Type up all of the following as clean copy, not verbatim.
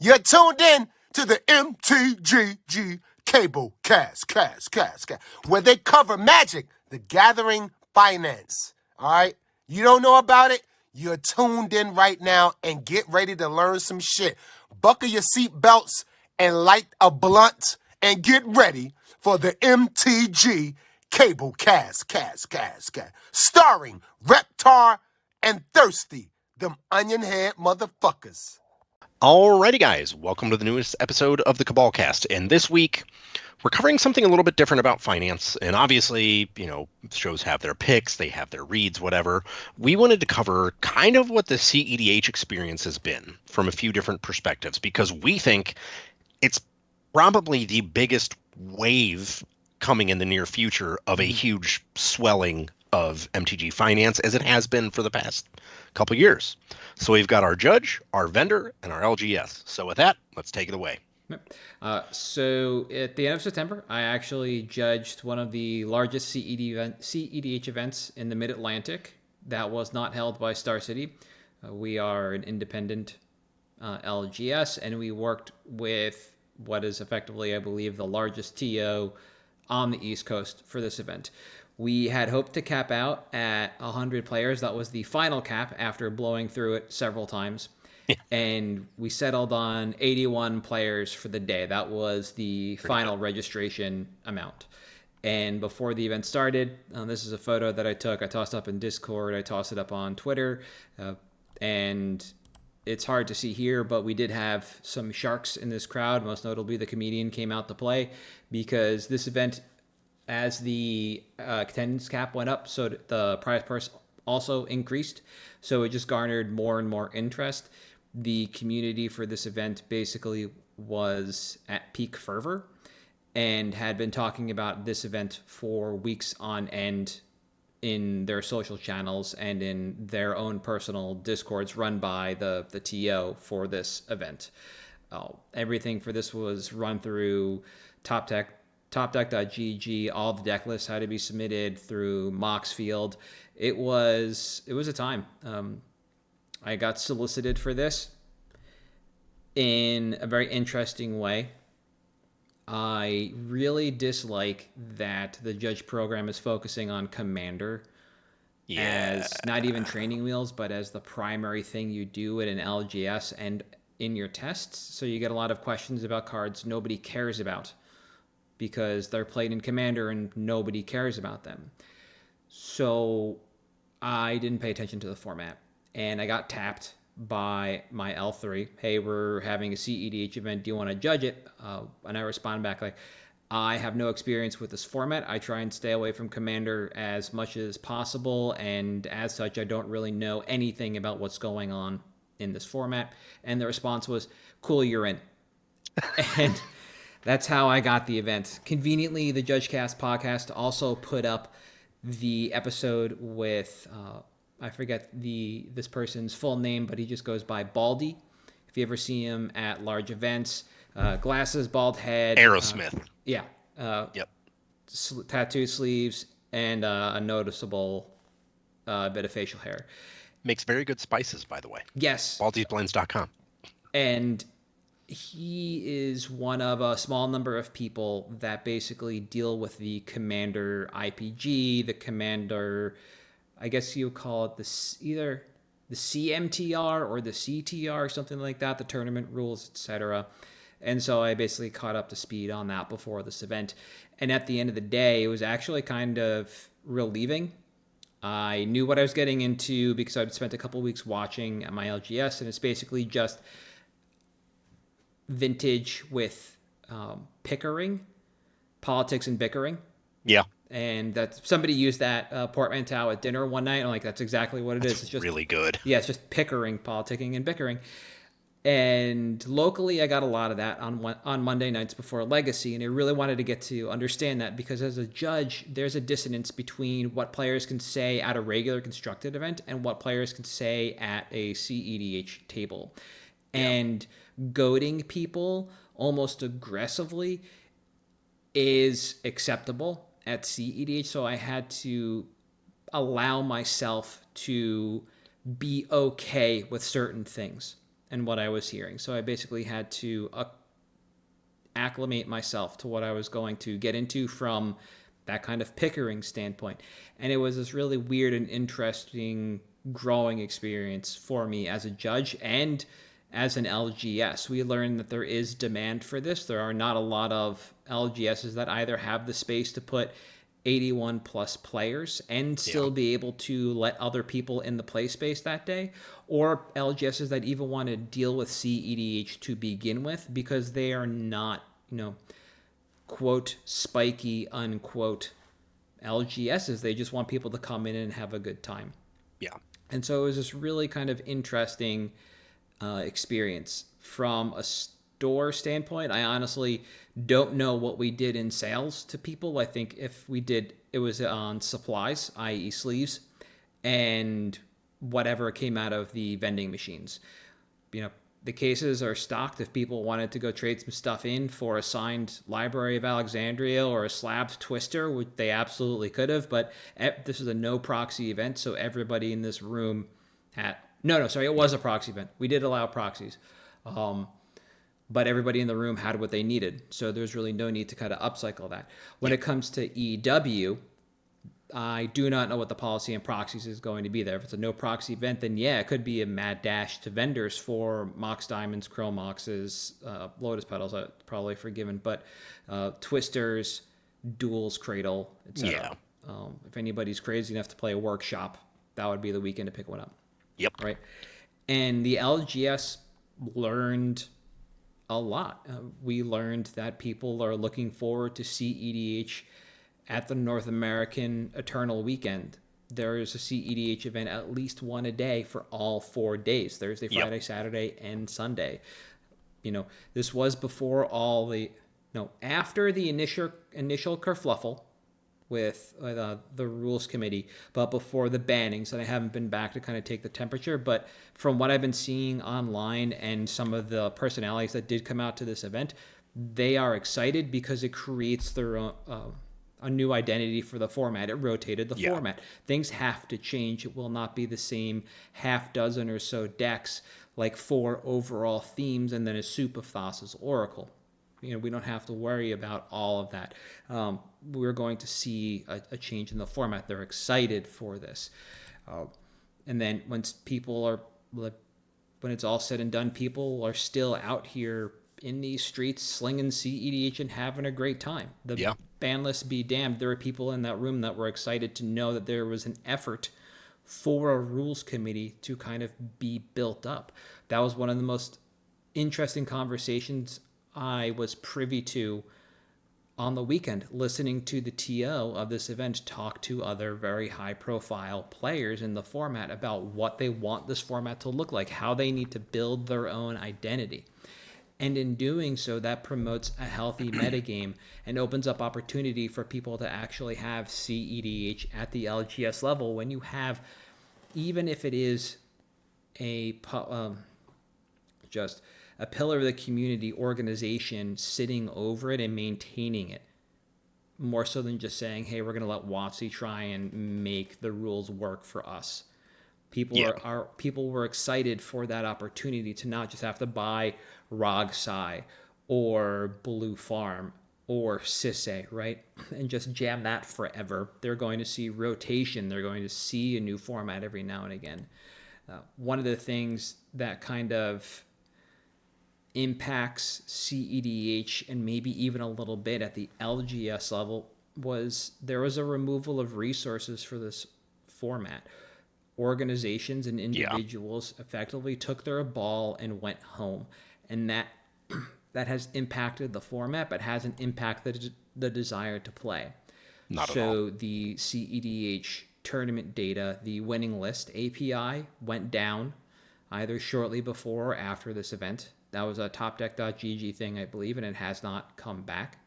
You're tuned in to the MtG Cabal Cast, where they cover Magic, the Gathering Finance. All right? You don't know about it? You're tuned in right now and get ready to learn some shit. Buckle your seatbelts and light a blunt and get ready for the MtG Cabal Cast, starring Reptar and Thirsty, them onion head motherfuckers. Alrighty, guys, welcome to the newest episode of the Cabal Cast. And this week, we're covering something a little bit different about finance. And obviously, shows have their picks, they have their reads, whatever. We wanted to cover kind of what the cEDH experience has been from a few different perspectives, because we think it's probably the biggest wave coming in the near future of a huge swelling of MTG finance, as it has been for the past couple years. So we've got our judge, our vendor, and our LGS. So with that, let's take it away. So at the end of September, I actually judged one of the largest cEDH events in the Mid-Atlantic that was not held by Star City. We are an independent LGS, and we worked with what is effectively, I believe, the largest TO on the East Coast for this event. We had hoped to cap out at 100 players. That was the final cap after blowing through it several times. And we settled on 81 players for the day. That was the final registration amount. And before the event started, this is a photo that I took. I tossed up in Discord. I tossed it up on Twitter. And it's hard to see here, but we did have some sharks in this crowd. Most notably, the comedian came out to play, because this event, as the attendance cap went up, so the prize purse also increased. So it just garnered more and more interest. The community for this event basically was at peak fervor and had been talking about this event for weeks on end in their social channels and in their own personal Discords run by the TO for this event. Everything for this was run through topdeck.gg. All the deck lists had to be submitted through Moxfield. It was a time. I got solicited for this in a very interesting way. I really dislike that the judge program is focusing on Commander as not even training wheels, but as the primary thing you do at an LGS and in your tests. So you get a lot of questions about cards nobody cares about, because they're played in Commander and nobody cares about them. So I didn't pay attention to the format, and I got tapped by my L3. Hey, we're having a cEDH event. Do you want to judge it? And I respond back like, I have no experience with this format. I try and stay away from Commander as much as possible, and as such, I don't really know anything about what's going on in this format. And the response was, cool, you're in. And that's how I got the event. Conveniently, the JudgeCast podcast also put up the episode with, I forget this person's full name, but he just goes by Baldy. If you ever see him at large events, glasses, bald head. Aerosmith. Yep. Tattoo sleeves, and a noticeable bit of facial hair. Makes very good spices, by the way. Yes. BaldyBlends.com. And he is one of a small number of people that basically deal with the Commander IPG, the Commander, I guess you would call it either the CMTR or the CTR, something like that, the tournament rules, etc. And so I basically caught up to speed on that before this event. And at the end of the day, it was actually kind of relieving. I knew what I was getting into because I'd spent a couple weeks watching at my LGS, and it's basically just vintage with Pickering, politics and bickering. Yeah. And that somebody used that portmanteau at dinner one night. And I'm like, that's exactly what it is. It's just really good. Yeah, it's just Pickering, politicking, and bickering. And locally, I got a lot of that on Monday nights before Legacy, and I really wanted to get to understand that, because as a judge, there's a dissonance between what players can say at a regular constructed event and what players can say at a cEDH table. Yeah. And goading people almost aggressively is acceptable at cEDH, so I had to allow myself to be okay with certain things. and what I was hearing. So I basically had to acclimate myself to what I was going to get into from that kind of Pickering standpoint. And it was this really weird and interesting growing experience for me as a judge and as an LGS. We learned that there is demand for this. There are not a lot of LGSs that either have the space to put 81 plus players and still be able to let other people in the play space that day, or LGSs that even want to deal with cEDH to begin with because they are not, quote, spiky, unquote, LGSs. They just want people to come in and have a good time. Yeah. And so it was this really kind of interesting experience. From a store standpoint, I honestly don't know what we did in sales to people. I think if we did, it was on supplies, i.e. sleeves, and whatever came out of the vending machines. The cases are stocked if people wanted to go trade some stuff in for a signed Library of Alexandria or a Slabs Twister, which they absolutely could have, but this is a no proxy event, so everybody in this room had... No, sorry, it was a proxy event. We did allow proxies. But everybody in the room had what they needed, so there's really no need to kind of upcycle that. When it comes to EW, I do not know what the policy on proxies is going to be there. If it's a no proxy event, then yeah, it could be a mad dash to vendors for Mox Diamonds, Chrome Moxes, Lotus Petals, probably forgiven, but Twisters, Duels, Cradle, etc. Yeah. If anybody's crazy enough to play a workshop, that would be the weekend to pick one up. Yep. Right. And the LGS learned a lot. We learned that people are looking forward to cEDH at the North American Eternal Weekend. There is a cEDH event, at least one a day for all 4 days, Thursday, Friday, Saturday, and Sunday. This was before after the initial kerfluffle with the rules committee, but before the bannings, and I haven't been back to kind of take the temperature, but from what I've been seeing online and some of the personalities that did come out to this event, they are excited because it creates their own, a new identity for the format. It rotated the format. Things have to change. It will not be the same half dozen or so decks, like 4 overall themes and then a soup of Thassa's Oracle. We don't have to worry about all of that. We're going to see a change in the format. They're excited for this. And then when it's all said and done, people are still out here in these streets slinging cEDH and having a great time. The ban list be damned. There are people in that room that were excited to know that there was an effort for a rules committee to kind of be built up. That was one of the most interesting conversations I was privy to on the weekend, listening to the TO of this event talk to other very high-profile players in the format about what they want this format to look like, how they need to build their own identity. And in doing so, that promotes a healthy metagame and opens up opportunity for people to actually have cEDH at the LGS level when you have, even if it is just a pillar of the community organization sitting over it and maintaining it, more so than just saying, hey, we're going to let WotC try and make the rules work for us. People were excited for that opportunity to not just have to buy Rogsai or Blue Farm or Sisse, right? And just jam that forever. They're going to see rotation. They're going to see a new format every now and again. One of the things that kind of impacts cEDH and maybe even a little bit at the LGS level was there was a removal of resources for this format. Organizations and individuals effectively took their ball and went home, and that has impacted the format but hasn't impacted the desire to play. Not at all. So the cEDH tournament data, the winning list API went down either shortly before or after this event. That was a topdeck.gg thing, I believe, and it has not come back.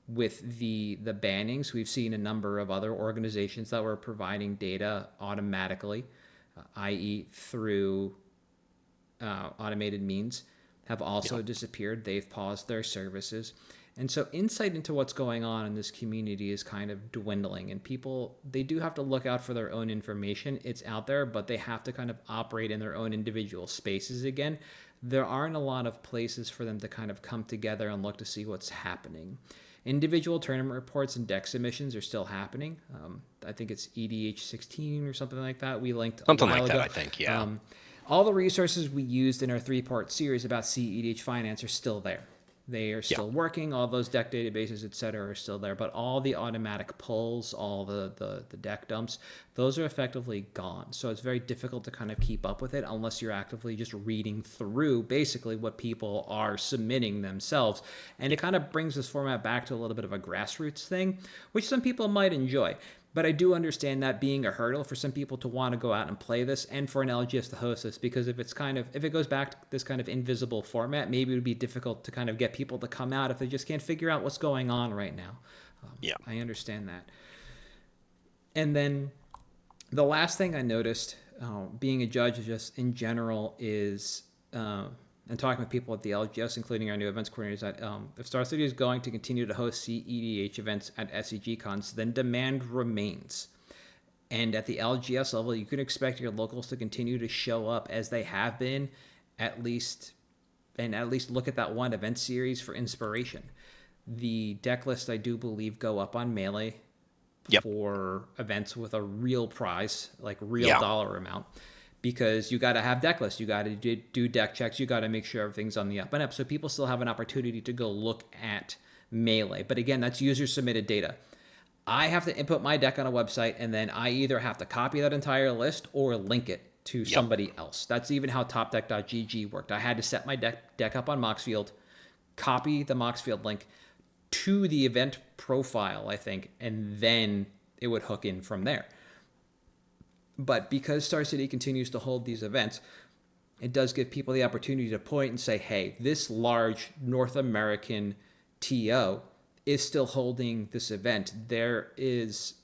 With the bannings, we've seen a number of other organizations that were providing data automatically, i.e. through automated means, have also disappeared. They've paused their services. And so insight into what's going on in this community is kind of dwindling, and people, they do have to look out for their own information. It's out there, but they have to kind of operate in their own individual spaces again. there aren't a lot of places for them to kind of come together and look to see what's happening. Individual tournament reports and deck submissions are still happening. I think it's EDH 16 or something like that. We linked something a while like ago. that, I think, yeah. All the resources we used in our 3-part series about cEDH finance are still there. They are still working. All those deck databases, et cetera, are still there. But all the automatic pulls, all the deck dumps, those are effectively gone. So it's very difficult to kind of keep up with it unless you're actively just reading through basically what people are submitting themselves. And it kind of brings this format back to a little bit of a grassroots thing, which some people might enjoy. But I do understand that being a hurdle for some people to want to go out and play this, and for an LGS to host this, because if it goes back to this kind of invisible format, maybe it would be difficult to kind of get people to come out if they just can't figure out what's going on right now. I understand that. And then the last thing I noticed, being a judge just in general, is and talking with people at the LGS, including our new events coordinators, that if Star City is going to continue to host cEDH events at SCG cons, then demand remains. And at the LGS level, you can expect your locals to continue to show up as they have been, at least look at that one event series for inspiration. The deck lists, I do believe, go up on Melee for events with a real prize, like real dollar amount. Because you got to have deck lists, you got to do deck checks, you got to make sure everything's on the up and up. So people still have an opportunity to go look at Melee. But again, that's user submitted data. I have to input my deck on a website, and then I either have to copy that entire list or link it to somebody else. That's even how topdeck.gg worked. I had to set my deck up on Moxfield, copy the Moxfield link to the event profile, I think, and then it would hook in from there. But because Star City continues to hold these events, it does give people the opportunity to point and say, hey, this large North American TO is still holding this event. There is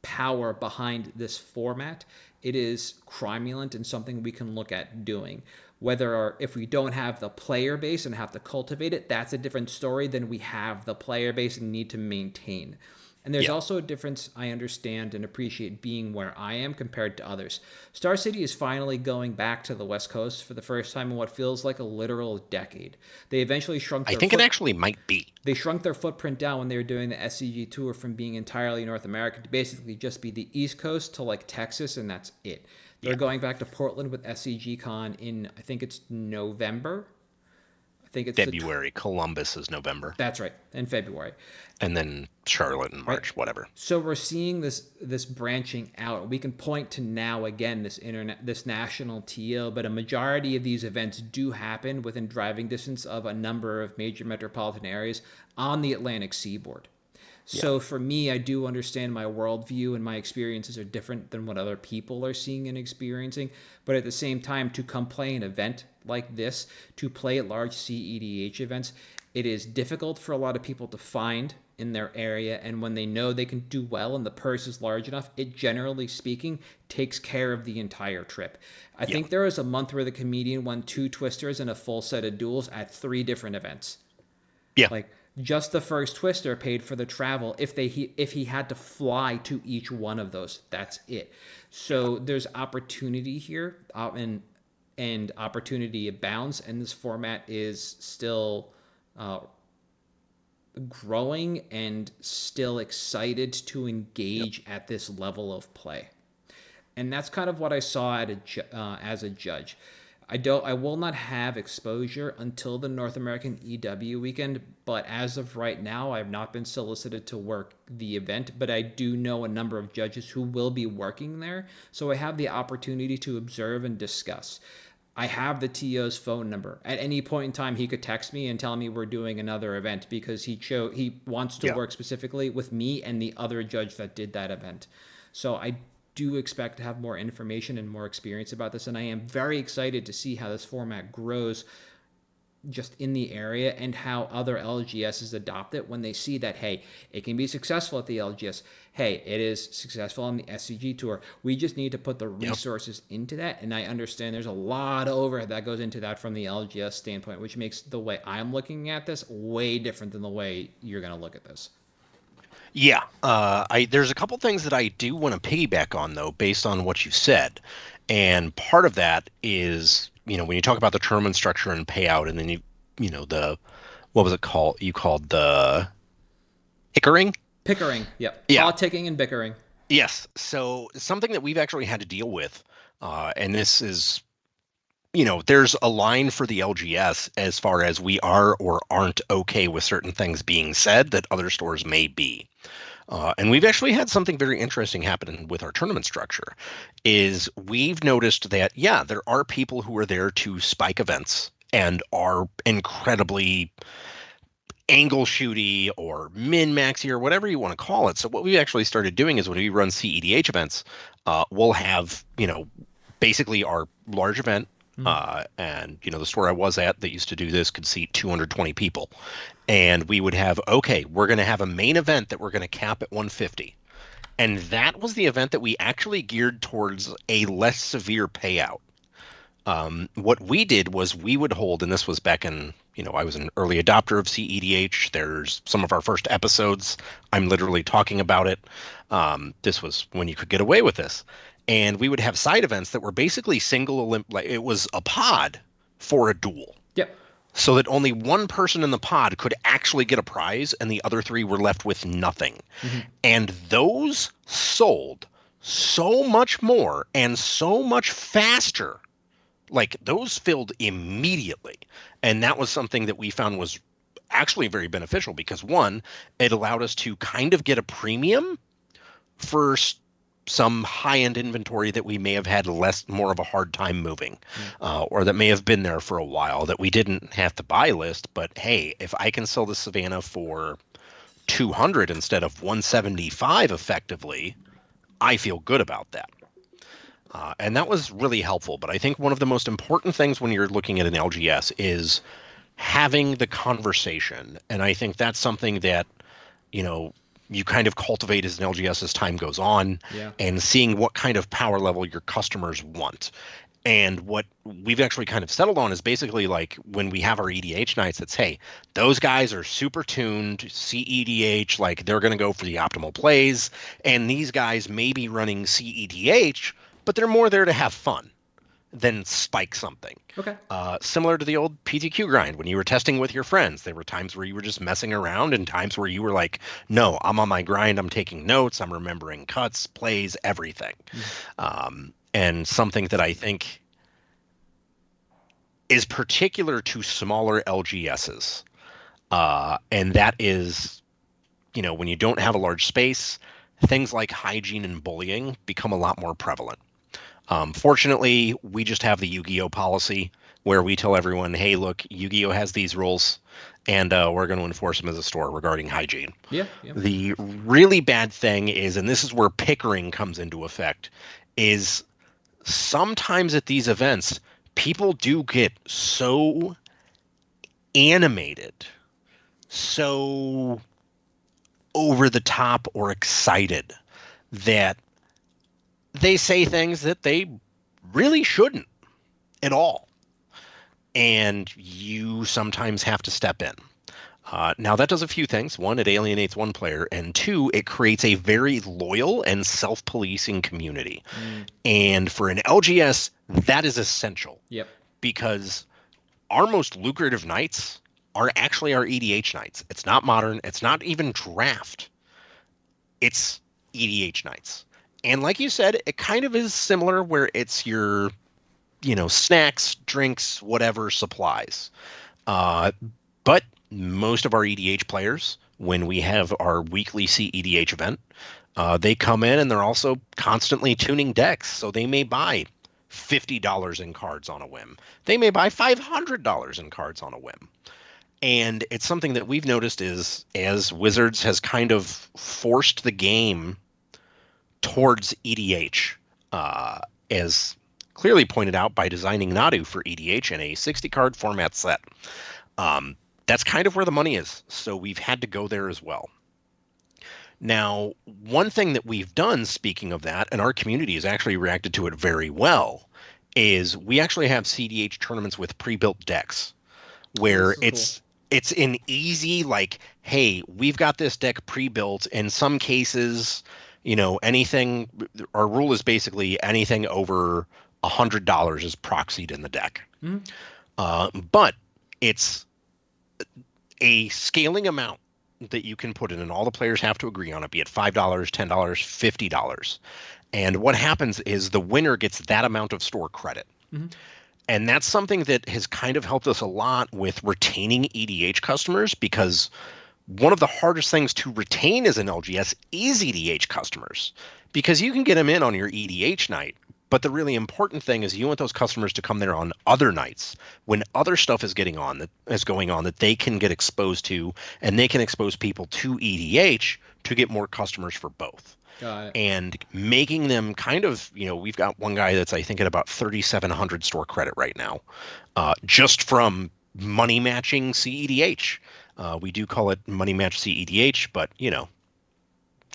power behind this format. It is cromulent and something we can look at doing. If we don't have the player base and have to cultivate it, that's a different story than we have the player base and need to maintain. And there's also a difference, I understand and appreciate, being where I am compared to others. Star City is finally going back to the West Coast for the first time in what feels like a literal decade. They eventually shrunk their I think it actually might be. They shrunk their footprint down when they were doing the SCG tour from being entirely North America to basically just be the East Coast to like Texas, and that's it. They're going back to Portland with SCG Con in, I think it's November. I think it's February. Columbus is November. That's right, in February. And then Charlotte in March, whatever. So we're seeing this branching out. We can point to now again this national TO, but a majority of these events do happen within driving distance of a number of major metropolitan areas on the Atlantic seaboard. So for me, I do understand my worldview and my experiences are different than what other people are seeing and experiencing. But at the same time, to come play an event like this, to play at large cEDH events, it is difficult for a lot of people to find in their area. And when they know they can do well and the purse is large enough, it generally speaking takes care of the entire trip. I think there was a month where the comedian won 2 twisters and a full set of duels at 3 different events. Like, just the first twister paid for the travel if he had to fly to each one of those. That's it. So there's opportunity here, and opportunity abounds, and this format is still growing and still excited to engage at this level of play. And that's kind of what I saw as a judge. I will not have exposure until the North American EW weekend, but as of right now, I have not been solicited to work the event, but I do know a number of judges who will be working there, so I have the opportunity to observe and discuss. I have the TO's phone number. At any point in time, he could text me and tell me we're doing another event because he wants to work specifically with me and the other judge that did that event. So I do expect to have more information and more experience about this, and I am very excited to see how this format grows just in the area and how other LGSs adopt it when they see that, hey, it can be successful at the LGS. Hey, it is successful on the SCG tour. We just need to put the resources into that, and I understand there's a lot of overhead that goes into that from the LGS standpoint, which makes the way I'm looking at this way different than the way you're going to look at this. Yeah, there's a couple things that I do want to piggyback on, though, based on what you said. And part of that is, when you talk about the tournament structure and payout, and then what was it called? You called the Pickering? Pickering, yep. Yeah. Politicking and bickering. Yes. So something that we've actually had to deal with, and this is, there's a line for the LGS as far as we are or aren't okay with certain things being said that other stores may be. And we've actually had something very interesting happen with our tournament structure, is we've noticed that, yeah, there are people who are there to spike events and are incredibly angle shooty or min-maxy or whatever you want to call it. So what we actually started doing is when we run cEDH events, we'll have, basically our large event. And, the store I was at that used to do this could seat 220 people. And we would have, okay, we're going to have a main event that we're going to cap at 150. And that was the event that we actually geared towards a less severe payout. What we did was we would hold, and this was back in, I was an early adopter of cEDH. There's some of our first episodes. I'm literally talking about it. This was when you could get away with this. And we would have side events that were basically it was a pod for a duel. Yep. So that only one person in the pod could actually get a prize and the other three were left with nothing. Mm-hmm. And those sold so much more and so much faster. Like those filled immediately. And that was something that we found was actually very beneficial because, one, it allowed us to kind of get a premium for some high-end inventory that we may have had more of a hard time moving, or that may have been there for a while that we didn't have to buy list. But hey, if I can sell the Savannah for 200 instead of 175 effectively, I feel good about that. And that was really helpful. But I think one of the most important things when you're looking at an LGS is having the conversation. And I think that's something that, you kind of cultivate as an LGS as time goes on, and seeing what kind of power level your customers want. And what we've actually kind of settled on is basically like when we have our EDH nights, it's, hey, those guys are super tuned, cEDH, like they're going to go for the optimal plays. And these guys may be running cEDH, but they're more there to have fun than spike something. Okay. Similar to the old PTQ grind when you were testing with your friends. There were times where you were just messing around and times where you were like, no, I'm on my grind. I'm taking notes. I'm remembering cuts, plays, everything. And something that I think is particular to smaller LGSs. And that is, when you don't have a large space, things like hygiene and bullying become a lot more prevalent. Fortunately, we just have the Yu-Gi-Oh policy where we tell everyone, hey, look, Yu-Gi-Oh has these rules, and we're going to enforce them as a store regarding hygiene. Yeah. The really bad thing is, and this is where Pickering comes into effect, is sometimes at these events, people do get so animated, so over the top or excited that they say things that they really shouldn't at all. And you sometimes have to step in. Now, that does a few things. One, it alienates one player. And two, it creates a very loyal and self-policing community. And for an LGS, that is essential. Yep. Because our most lucrative nights are actually our EDH nights. It's not modern. It's not even draft. It's EDH nights. And like you said, it kind of is similar where it's your, snacks, drinks, whatever, supplies. But most of our EDH players, when we have our weekly cEDH event, they come in and they're also constantly tuning decks. So they may buy $50 in cards on a whim. They may buy $500 in cards on a whim. And it's something that we've noticed is as Wizards has kind of forced the game towards EDH, as clearly pointed out by designing Nadu for EDH in a 60-card format set. That's kind of where the money is, so we've had to go there as well. Now, one thing that we've done, speaking of that, and our community has actually reacted to it very well, is we actually have cEDH tournaments with pre-built decks, where it's an easy, like, hey, we've got this deck pre-built. In some cases, anything, our rule is basically anything over $100 is proxied in the deck. But it's a scaling amount that you can put in, and all the players have to agree on it, be it $5, $10, $50. And what happens is the winner gets that amount of store credit. And that's something that has kind of helped us a lot with retaining EDH customers, because one of the hardest things to retain as an LGS is EDH customers, because you can get them in on your EDH night. But the really important thing is you want those customers to come there on other nights when other stuff is going on that they can get exposed to, and they can expose people to EDH to get more customers for both. Got it. And making them kind of, we've got one guy that's, I think, at about 3,700 store credit right now, just from money matching cEDH. We do call it money match cEDH, but,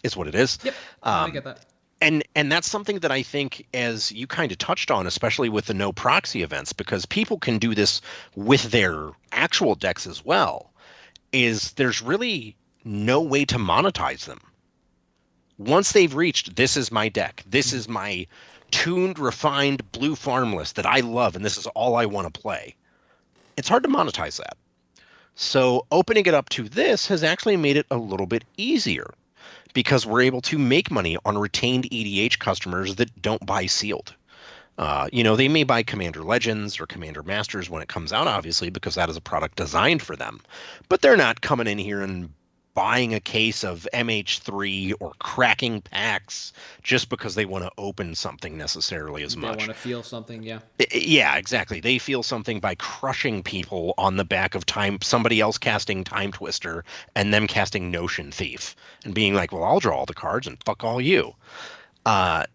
it's what it is. Yep, I get that. And that's something that I think, as you kind of touched on, especially with the no proxy events, because people can do this with their actual decks as well, is there's really no way to monetize them. Once they've reached, this is my deck, this is my tuned, refined blue farm list that I love, and this is all I want to play, it's hard to monetize that. So opening it up to this has actually made it a little bit easier, because we're able to make money on retained EDH customers that don't buy sealed. They may buy Commander Legends or Commander Masters when it comes out, obviously, because that is a product designed for them. But they're not coming in here and buying a case of MH3 or cracking packs just because they want to open something necessarily as much. They want to feel something, yeah. Yeah, exactly. They feel something by crushing people on the back of somebody else casting Time Twister and them casting Notion Thief and being like, well, I'll draw all the cards and fuck all you. And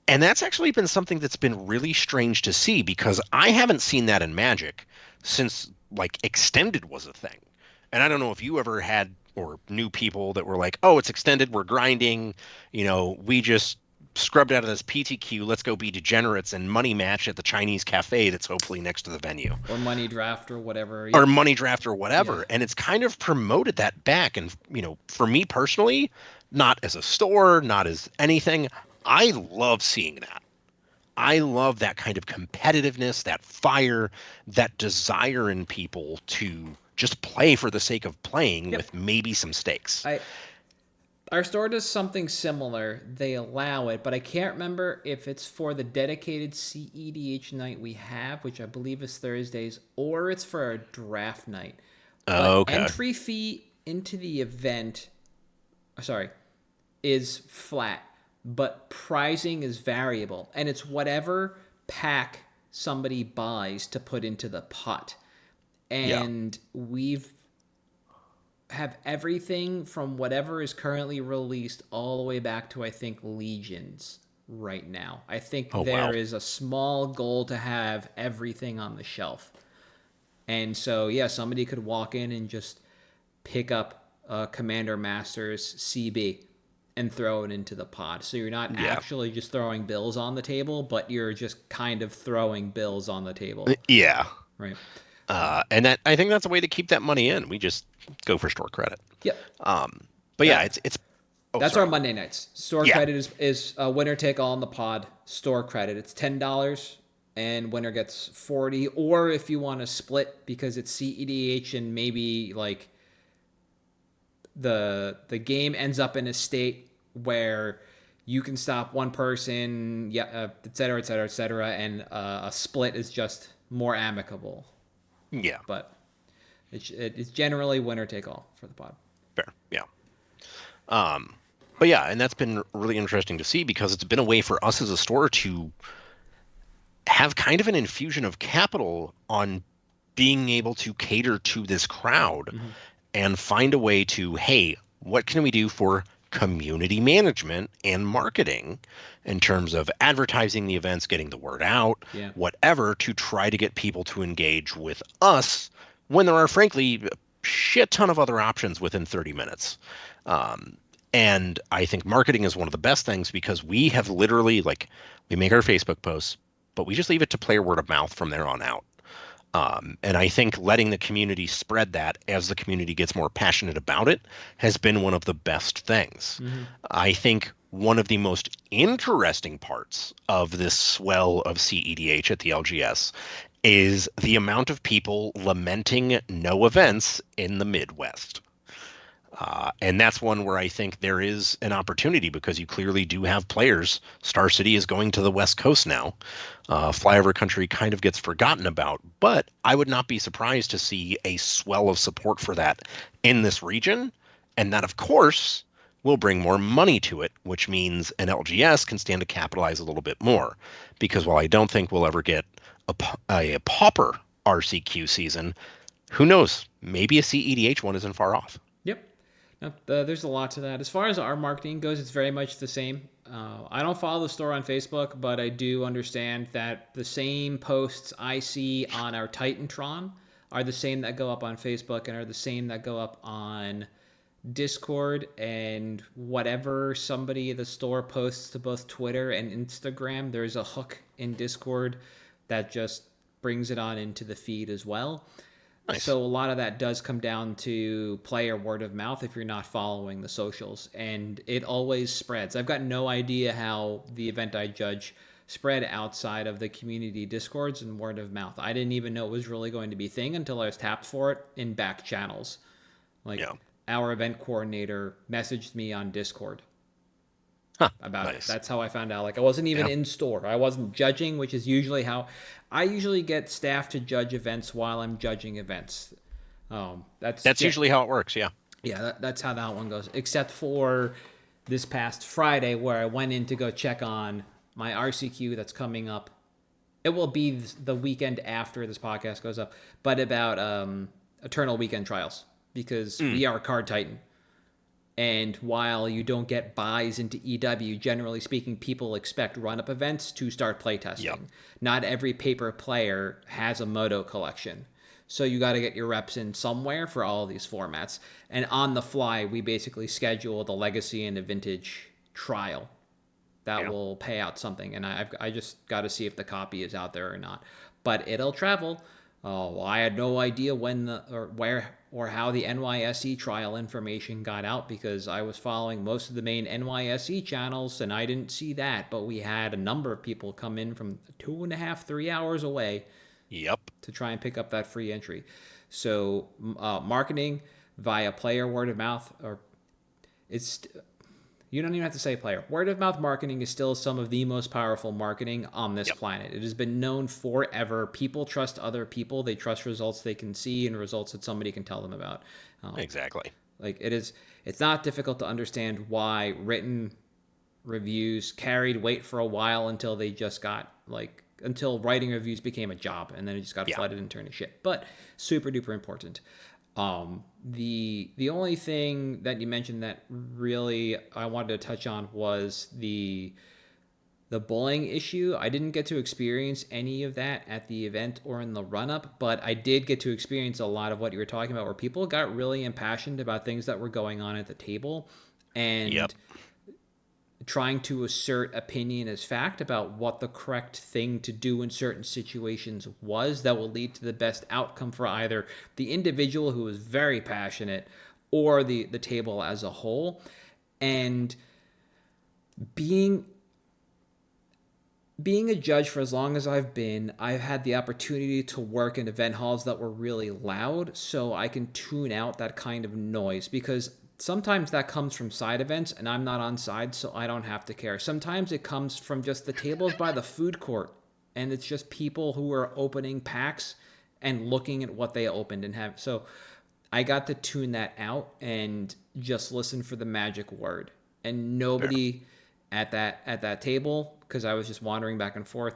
that's actually been something that's been really strange to see, because I haven't seen that in Magic since Extended was a thing. And I don't know if you ever had or knew people that were like, oh, it's Extended, we're grinding, we just scrubbed out of this PTQ, let's go be degenerates and money match at the Chinese cafe that's hopefully next to the venue. Or money draft or whatever. Or money draft or whatever. Yeah. And it's kind of promoted that back. And, for me personally, not as a store, not as anything, I love seeing that. I love that kind of competitiveness, that fire, that desire in people to just play for the sake of playing with maybe some stakes. Our store does something similar. They allow it, but I can't remember if it's for the dedicated cEDH night we have, which I believe is Thursdays, or it's for a draft night. Okay. Entry fee into the event, is flat, but pricing is variable, and it's whatever pack somebody buys to put into the pot. And we've have everything from whatever is currently released all the way back to, I think, Legions right now. I think there is a small goal to have everything on the shelf. And so, somebody could walk in and just pick up Commander Masters CB and throw it into the pod. So you're not actually just throwing bills on the table, but you're just kind of throwing bills on the table. Yeah. Right. And that, I think that's a way to keep that money in. We just go for store credit. Yep. But it's that's our Monday nights. Store credit is winner take all in the pod. Store credit, it's $10 and winner gets 40. Or if you want to split because it's cEDH and maybe the game ends up in a state where you can stop one person, et cetera, et cetera, et cetera, and a split is just more amicable. Yeah. But it's generally winner take all for the pod. Fair. Yeah. But and that's been really interesting to see, because it's been a way for us as a store to have kind of an infusion of capital on being able to cater to this crowd and find a way to, hey, what can we do for community management and marketing in terms of advertising the events, getting the word out, whatever, to try to get people to engage with us when there are, frankly, a shit ton of other options within 30 minutes. And I think marketing is one of the best things, because we have literally, we make our Facebook posts, but we just leave it to player word of mouth from there on out. And I think letting the community spread that as the community gets more passionate about it has been one of the best things. I think one of the most interesting parts of this swell of cEDH at the LGS is the amount of people lamenting no events in the Midwest. And that's one where I think there is an opportunity because you clearly do have players. Star City is going to the West Coast now. Flyover Country kind of gets forgotten about, but I would not be surprised to see a swell of support for that in this region. And that, of course, will bring more money to it, which means an LGS can stand to capitalize a little bit more. Because while I don't think we'll ever get a pauper RCQ season, who knows? Maybe a cEDH one isn't far off. Yep. No, there's a lot to that. As far as our marketing goes, it's very much the same. I don't follow the store on Facebook, but I do understand that the same posts I see on our Titantron are the same that go up on Facebook and are the same that go up on Discord, and whatever somebody at the store posts to both Twitter and Instagram, there's a hook in Discord that just brings it on into the feed as well. Nice. So a lot of that does come down to player word of mouth if you're not following the socials, and it always spreads. I've got no idea how the event I judge spread outside of the community Discords and word of mouth. I didn't even know it was really going to be a thing until I was tapped for it in back channels. Our event coordinator messaged me on Discord about it. That's how I found out. Like, I wasn't even in store. I wasn't judging, which is usually how I usually get staff to judge events while I'm judging events. That's usually how it works. Yeah. Yeah, that's how that one goes. Except for this past Friday, where I went in to go check on my RCQ that's coming up. It will be the weekend after this podcast goes up, but about Eternal Weekend Trials. Because we are Card Titan. And while you don't get buys into EW, generally speaking, people expect run-up events to start playtesting. Yep. Not every paper player has a Moto collection. So you got to get your reps in somewhere for all of these formats. And on the fly, we basically schedule the Legacy and the Vintage trial. That will pay out something. And I just got to see if the copy is out there or not. But it'll travel. I had no idea when where or how the NYSE trial information got out because I was following most of the main NYSE channels and I didn't see that. But we had a number of people come in from 2.5, 3 hours away. Yep. To try and pick up that free entry. So marketing via player word of mouth, or you don't even have to say player. Word of mouth marketing is still some of the most powerful marketing on this planet. It has been known forever. People trust other people. They trust results they can see and results that somebody can tell them about. Exactly. Like it's not difficult to understand why written reviews carried weight for a while until they just got until writing reviews became a job and then it just got flooded and turned to shit. But super duper important. The only thing that you mentioned that really I wanted to touch on was the bullying issue. I didn't get to experience any of that at the event or in the run-up, but I did get to experience a lot of what you were talking about where people got really impassioned about things that were going on at the table and trying to assert opinion as fact about what the correct thing to do in certain situations was that will lead to the best outcome for either the individual who is very passionate or the table as a whole. And being a judge for as long as I've had the opportunity to work in event halls that were really loud, so I can tune out that kind of noise because sometimes that comes from side events and I'm not on side, so I don't have to care. Sometimes it comes from just the tables by the food court and it's just people who are opening packs and looking at what they opened and have. So I got to tune that out and just listen for the magic word. And nobody at that table, because I was just wandering back and forth,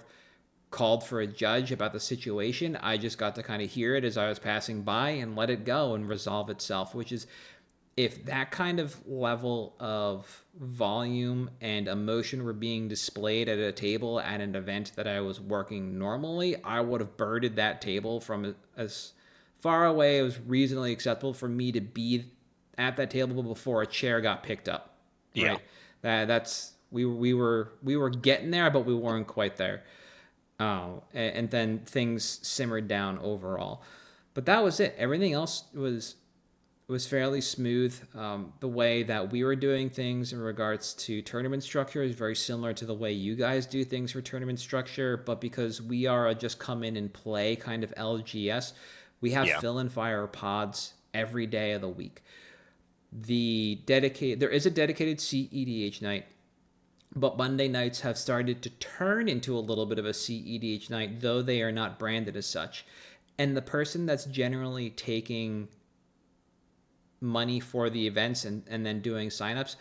called for a judge about the situation. I just got to kind of hear it as I was passing by and let it go and resolve itself, which is, if that kind of level of volume and emotion were being displayed at a table at an event that I was working normally, I would have birded that table from as far away as reasonably acceptable for me to be at that table before a chair got picked up. Right? That's we were getting there, but we weren't quite there. And then things simmered down overall. But that was it. Everything else was It was fairly smooth. The way that we were doing things in regards to tournament structure is very similar to the way you guys do things for tournament structure, but because we are a just come in and play kind of LGS, we have fill and fire pods every day of the week. There is a dedicated cEDH night, but Monday nights have started to turn into a little bit of a cEDH night, though they are not branded as such. And the person that's generally taking money for the events and then doing signups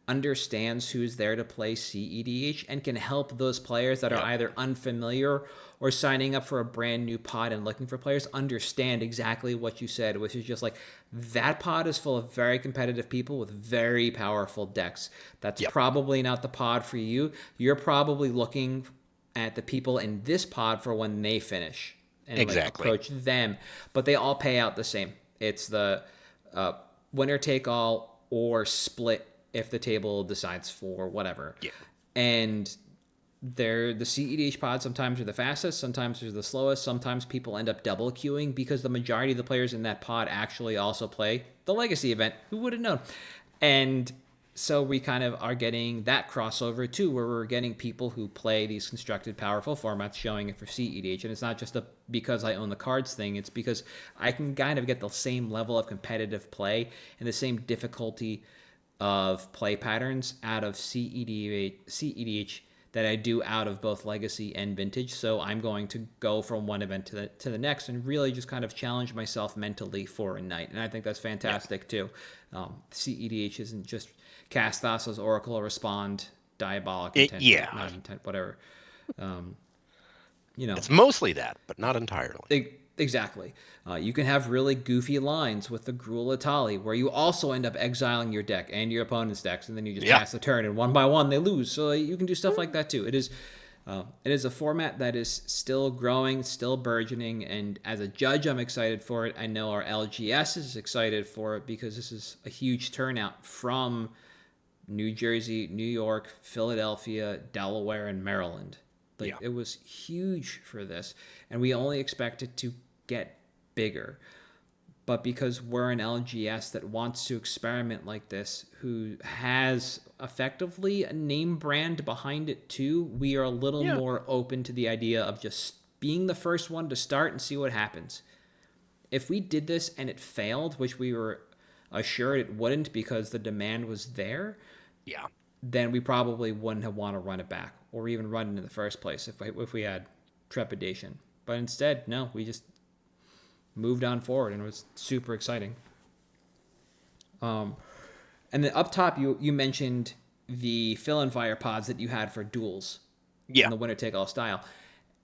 understands who's there to play cEDH and can help those players that are either unfamiliar or signing up for a brand new pod and looking for players understand exactly what you said, which is just like, that pod is full of very competitive people with very powerful decks. That's probably not the pod for you. You're probably looking at the people in this pod for when they finish and like approach them, but they all pay out the same. It's the winner take all or split if the table decides for whatever. And the cEDH pods sometimes are the fastest, sometimes they're the slowest, sometimes people end up double queuing because the majority of the players in that pod actually also play the Legacy event. Who would have known? And so we kind of are getting that crossover too, where we're getting people who play these constructed powerful formats showing it for cEDH. And it's not just because I own the cards thing, it's because I can kind of get the same level of competitive play and the same difficulty of play patterns out of cEDH that I do out of both Legacy and Vintage. So I'm going to go from one event to the next and really just kind of challenge myself mentally for a night. And I think that's fantastic too. cEDH isn't just cast Thassa's Oracle, respond, diabolic intent, not intent, whatever. It's mostly that, but not entirely. Exactly. You can have really goofy lines with the Gruul Atali, where you also end up exiling your deck and your opponent's decks, and then you just pass the turn, and one by one they lose. So you can do stuff like that too. It is a format that is still growing, still burgeoning, and as a judge, I'm excited for it. I know our LGS is excited for it because this is a huge turnout from New Jersey, New York, Philadelphia, Delaware, and Maryland. It was huge for this, and we only expect it to get bigger. But because we're an LGS that wants to experiment like this, who has effectively a name brand behind it too, we are a little more open to the idea of just being the first one to start and see what happens. If we did this and it failed, which we were assured it wouldn't because the demand was there, then we probably wouldn't have want to run it back or even run it in the first place if we had trepidation. But instead, no, we just moved on forward, and it was super exciting. And then up top, you mentioned the fill and fire pods that you had for duels in the winner take all style,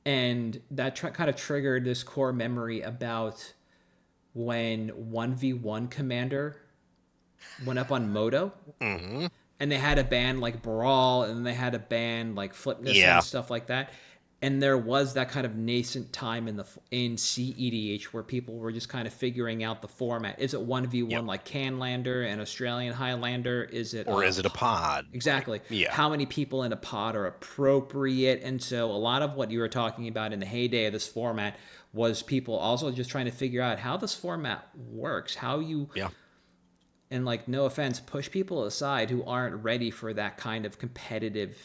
and that kind of triggered this core memory about when 1v1 Commander went up on Moto, and they had a ban like Brawl, and they had a ban like Flipness and stuff like that. And there was that kind of nascent time in cEDH where people were just kind of figuring out the format. Is it 1v1 like Canlander and Australian Highlander? Is it a pod? Exactly. How many people in a pod are appropriate? And so a lot of what you were talking about in the heyday of this format was people also just trying to figure out how this format works, how you and like, no offense, push people aside who aren't ready for that kind of competitive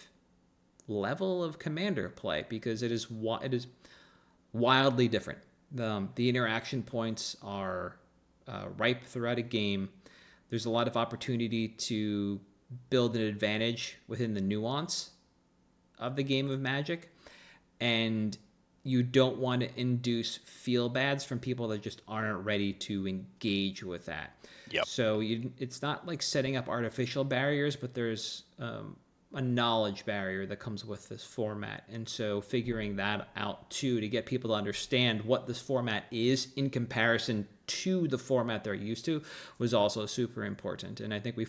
level of Commander play, because it is wildly different. The interaction points are ripe throughout a game. There's a lot of opportunity to build an advantage within the nuance of the game of Magic, and you don't want to induce feel-bads from people that just aren't ready to engage with that. So it's not like setting up artificial barriers, but there's a knowledge barrier that comes with this format. And so figuring that out too, to get people to understand what this format is in comparison to the format they're used to, was also super important. And I think we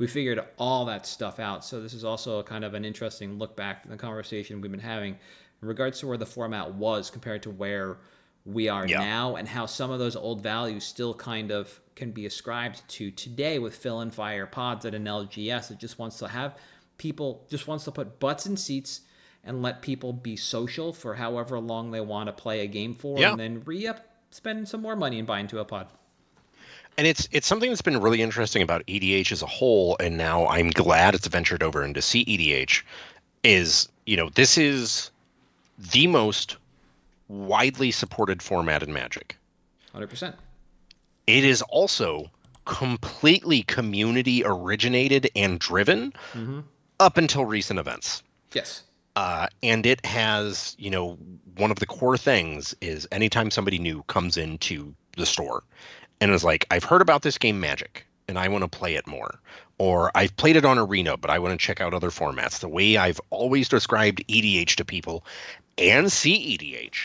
figured all that stuff out. So this is also kind of an interesting look back in the conversation we've been having in regards to where the format was compared to where we are now, and how some of those old values still kind of can be ascribed to today with fill and fire pods at an LGS. It just wants to have people, just wants to put butts in seats and let people be social for however long they want to play a game for, and then re-up, spend some more money and buy into a pod. And it's something that's been really interesting about EDH as a whole, and now I'm glad it's ventured over into cEDH, is, this is the most widely supported format in Magic. 100%. It is also completely community originated and driven up until recent events. Yes. And it has, one of the core things is anytime somebody new comes into the store and is like, I've heard about this game Magic and I want to play it more. Or I've played it on Arena, but I want to check out other formats. The way I've always described EDH to people and cEDH,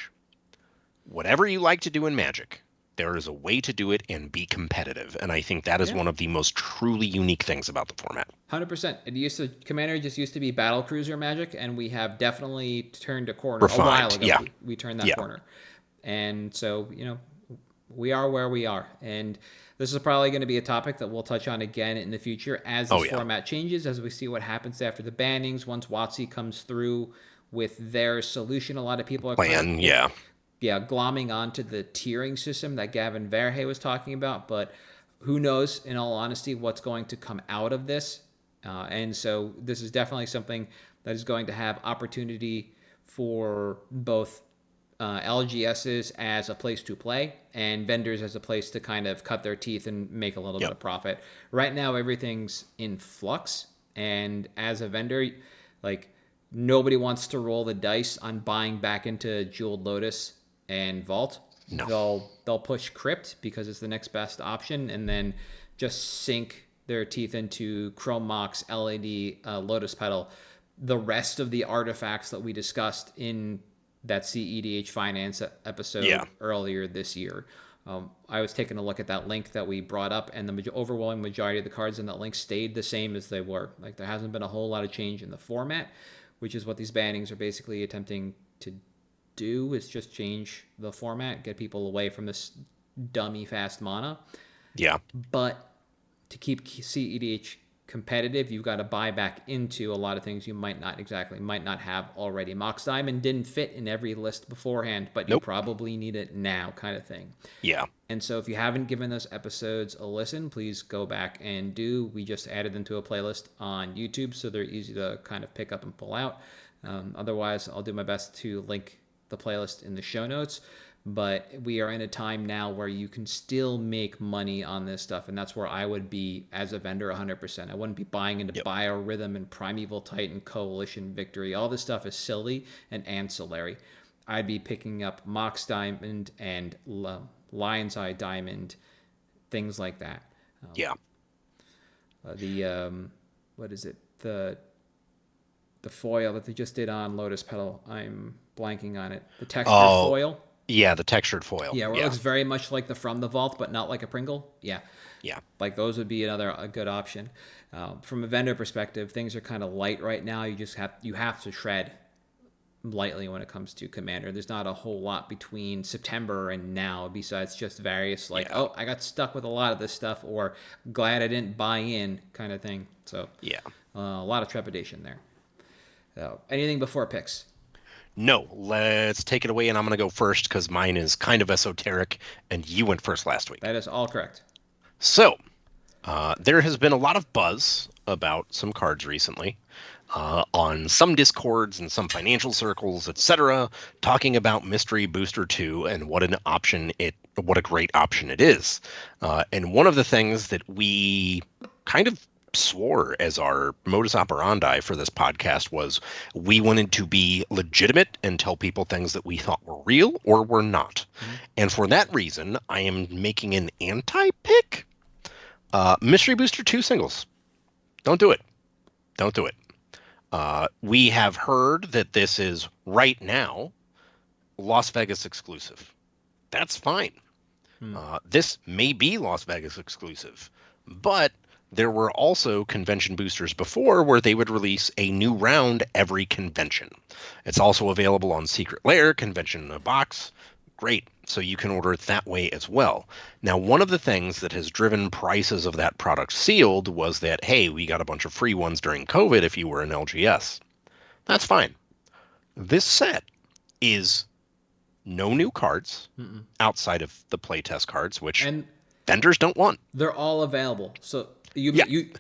whatever you like to do in Magic, there is a way to do it and be competitive. And I think that is one of the most truly unique things about the format. 100%. Commander just used to be battle cruiser Magic, and we have definitely turned a corner. A while ago. Yeah. We turned that corner. And so, we are where we are. And this is probably going to be a topic that we'll touch on again in the future as this format changes, as we see what happens after the bannings. Once WotC comes through with their solution, a lot of people are glomming onto the tiering system that Gavin Verhey was talking about. But who knows, in all honesty, what's going to come out of this. And so this is definitely something that is going to have opportunity for both LGSs as a place to play and vendors as a place to kind of cut their teeth and make a little bit of profit. Right now, everything's in flux. And as a vendor, nobody wants to roll the dice on buying back into Jeweled Lotus and Vault. No. They'll push Crypt because it's the next best option, and then just sink their teeth into Chrome Mox, LAD, Lotus Petal, the rest of the artifacts that we discussed in that cEDH Finance episode earlier this year. I was taking a look at that link that we brought up, and the overwhelming majority of the cards in that link stayed the same as they were. There hasn't been a whole lot of change in the format, which is what these bannings are basically attempting to do, is just change the format, get people away from this dummy fast mana. Yeah. But to keep cEDH competitive, you've got to buy back into a lot of things you might not have already. Mox Diamond didn't fit in every list beforehand, but you probably need it now, kind of thing. Yeah. And so if you haven't given those episodes a listen, please go back and do. We just added them to a playlist on YouTube, so they're easy to kind of pick up and pull out. Otherwise, I'll do my best to link the playlist in the show notes. But we are in a time now where you can still make money on this stuff, and that's where I would be as a vendor 100%. I wouldn't be buying into Biorhythm and Primeval Titan, Coalition Victory. All this stuff is silly and ancillary. I'd be picking up Mox Diamond and Lion's Eye Diamond, things like that. What is it? The foil that they just did on Lotus Petal. I'm blanking on it. The textured foil. Yeah, the textured foil. Yeah, where it looks very much like the From the Vault, but not like a Pringle. Yeah. Those would be a good option. From a vendor perspective, things are kind of light right now. You have to shred lightly when it comes to Commander. There's not a whole lot between September and now, besides just various I got stuck with a lot of this stuff, or glad I didn't buy in kind of thing. So a lot of trepidation there. Anything before picks? No, let's take it away, and I'm going to go first because mine is kind of esoteric, and you went first last week. That is all correct. So, there has been a lot of buzz about some cards recently on some Discords and some financial circles, etc., talking about Mystery Booster 2 and what a great option it is. And one of the things that we kind of swore as our modus operandi for this podcast was we wanted to be legitimate and tell people things that we thought were real or were not. And for that reason, I am making an anti-pick. Mystery Booster 2 singles. Don't do it. We have heard that this is right now Las Vegas exclusive. That's fine. This may be Las Vegas exclusive, but there were also convention boosters before where they would release a new round every convention. It's also available on Secret Lair, Convention in a Box. Great. So you can order it that way as well. Now, one of the things that has driven prices of that product sealed was that, hey, we got a bunch of free ones during COVID if you were an LGS. That's fine. This set is no new cards outside of the playtest cards, which... vendors don't want. They're all available. So you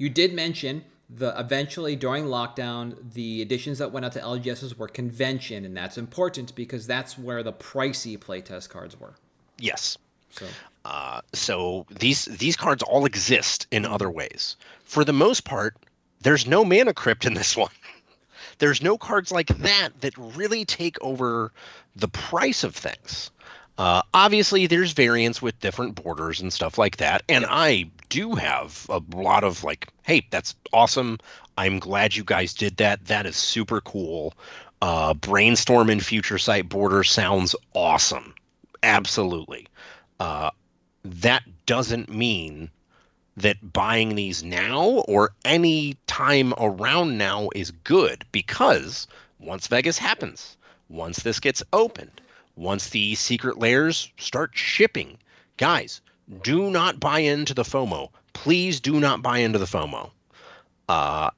did mention the eventually during lockdown, the editions that went out to LGSs were convention, and that's important because that's where the pricey playtest cards were. Yes. So So these cards all exist in other ways. For the most part, there's no mana crypt in this one. There's no cards like that really take over the price of things. Obviously, there's variants with different borders and stuff like that. And I do have a lot of like, hey, that's awesome. I'm glad you guys did that. That is super cool. Brainstorm and Future Sight border sounds awesome. Absolutely. That doesn't mean that buying these now or any time around now is good, because once Vegas happens, once this gets opened, once the secret layers start shipping, guys, do not buy into the FOMO. Please do not buy into the FOMO.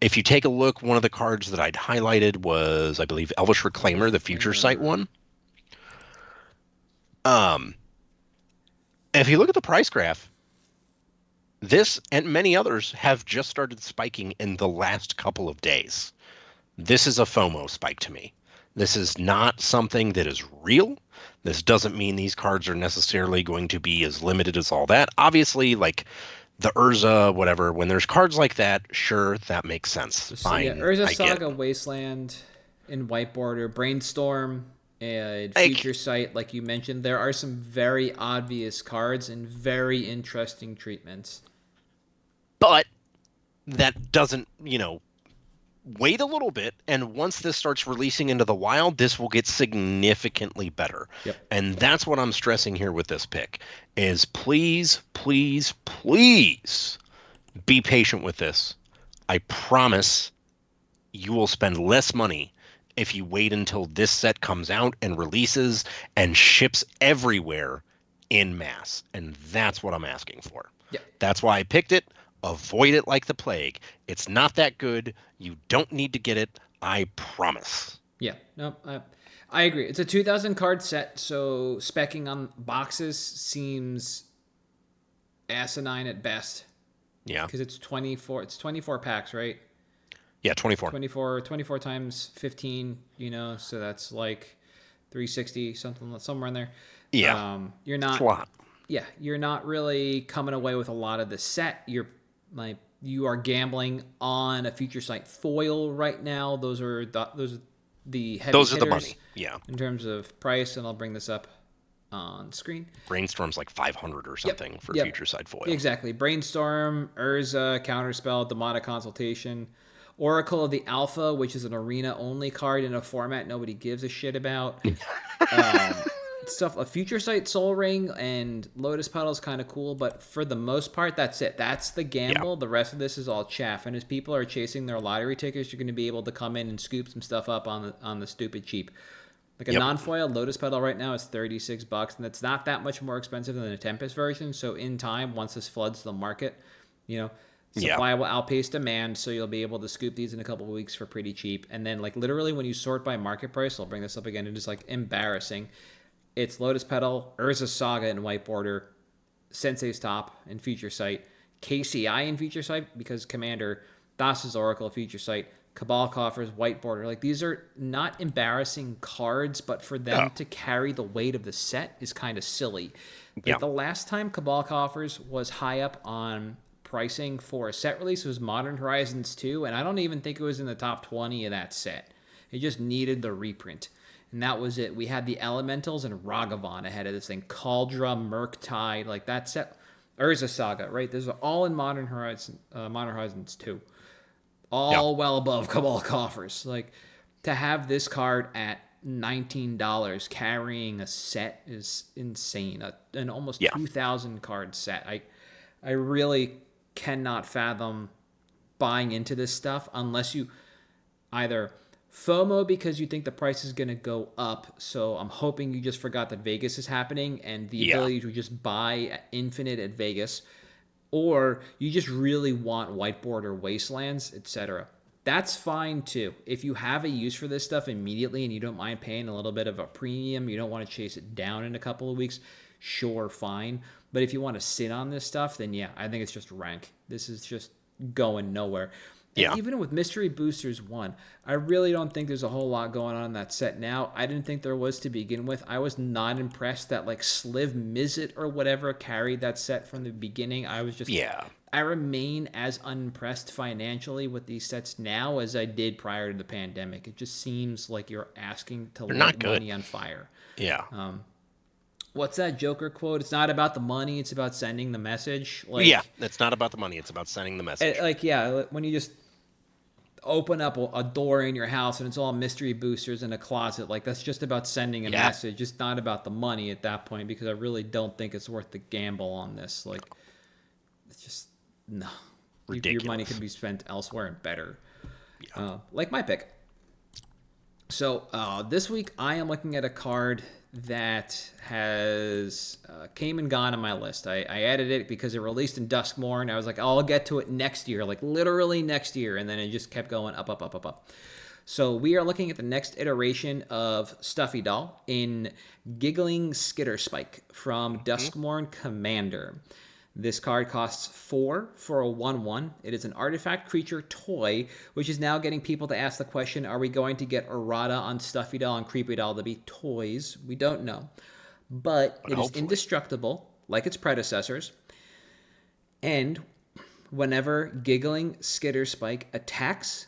If you take a look, one of the cards that I'd highlighted was, I believe, Elvish Reclaimer, the Future Sight one. If you look at the price graph, this and many others have just started spiking in the last couple of days. This is a FOMO spike to me. This is not something that is real. This doesn't mean these cards are necessarily going to be as limited as all that. Obviously, like the Urza, whatever, when there's cards like that, sure, that makes sense. Fine. Yeah, Urza Saga, Wasteland, in White Border, Brainstorm, and Future Sight, like you mentioned, there are some very obvious cards and very interesting treatments. But that doesn't, wait a little bit, and once this starts releasing into the wild, this will get significantly better. Yep. And that's what I'm stressing here with this pick, is please, please, please be patient with this. I promise you will spend less money if you wait until this set comes out and releases and ships everywhere en masse. And that's what I'm asking for. Yep. That's why I picked it. Avoid it like the plague. It's not that good. You don't need to get it. I promise. Yeah, no, I agree. It's a 2,000 card set, so specking on boxes seems asinine at best. Yeah. Because it's 24. It's 24 packs, right? Yeah, 24. 24 times 15. So that's like 360, somewhere in there. Yeah. You're not. It's a lot. Yeah, you're not really coming away with a lot of the set. You are gambling on a Future Sight foil right now. Those are the heavy Those are hitters the money. Yeah. in terms of price, and I'll bring this up on screen. Brainstorm's like 500 or something for Future Sight foil. Exactly. Brainstorm, Urza, Counterspell, Demonic Consultation, Oracle of the Alpha, which is an arena-only card in a format nobody gives a shit about. Stuff, a Future Sight Soul Ring and Lotus Petal is kind of cool, but for the most part, that's it. That's the gamble. Yeah. The rest of this is all chaff. And as people are chasing their lottery tickets, you're going to be able to come in and scoop some stuff up on the stupid cheap. Like a non-foil Lotus Petal right now is $36, and it's not that much more expensive than the Tempest version. So in time, once this floods the market, supply will outpace demand, so you'll be able to scoop these in a couple of weeks for pretty cheap. And then, like, literally when you sort by market price, I'll bring this up again, it is like embarrassing. It's Lotus Petal, Urza Saga in White Border, Sensei's Top in Future Sight, KCI in Future Sight because Commander, Thassa's Oracle Future Sight, Cabal Coffers, White Border. Like, these are not embarrassing cards, but for them to carry the weight of the set is kind of silly. Like, the last time Cabal Coffers was high up on pricing for a set release was Modern Horizons 2, and I don't even think it was in the top 20 of that set. It just needed the reprint. And that was it. We had the Elementals and Ragavan ahead of this thing. Cauldra, Murktide, like that set. Urza Saga, right? Those are all in Modern Horizons 2. All well above Cabal Coffers. Like, to have this card at $19 carrying a set is insane. An almost 2,000 card set. I really cannot fathom buying into this stuff unless you either FOMO because you think the price is going to go up, so I'm hoping you just forgot that Vegas is happening and the ability to just buy infinite at Vegas, or you just really want White Border Wastelands, etc. That's fine too. If you have a use for this stuff immediately and you don't mind paying a little bit of a premium, you don't want to chase it down in a couple of weeks, sure, fine. But if you want to sit on this stuff, then yeah, I think it's just rank. This is just going nowhere. And Yeah. even with Mystery Boosters 1, I really don't think there's a whole lot going on in that set now. I didn't think there was to begin with. I was not impressed that like Sliv Mizzet or whatever carried that set from the beginning. I was just I remain as unimpressed financially with these sets now as I did prior to the pandemic. It just seems like you're asking to light money on fire. Yeah. What's that Joker quote? It's not about the money, it's about sending the message. Like, yeah, it's not about the money, it's about sending the message. Like, yeah, when you just open up a door in your house and it's all mystery boosters in a closet, like that's just about sending a message. It's not about the money at that point, because I really don't think it's worth the gamble on this. Like, it's just, no. Ridiculous. Your money could be spent elsewhere and better. Like my pick. So this week I am looking at a card that has came and gone on my list. I added it because it released in Duskmorn. I was like, oh, I'll get to it next year, like literally next year. And then it just kept going up, up, up, up, up. So we are looking at the next iteration of Stuffy Doll in Giggling Skitterspike from Duskmorn Commander. This card costs 4 for a 1/1. It is an artifact creature toy, which is now getting people to ask the question, are we going to get errata on Stuffy Doll and Creepy Doll to be toys? We don't know. But it is indestructible, like its predecessors. And whenever Giggling Skitterspike attacks,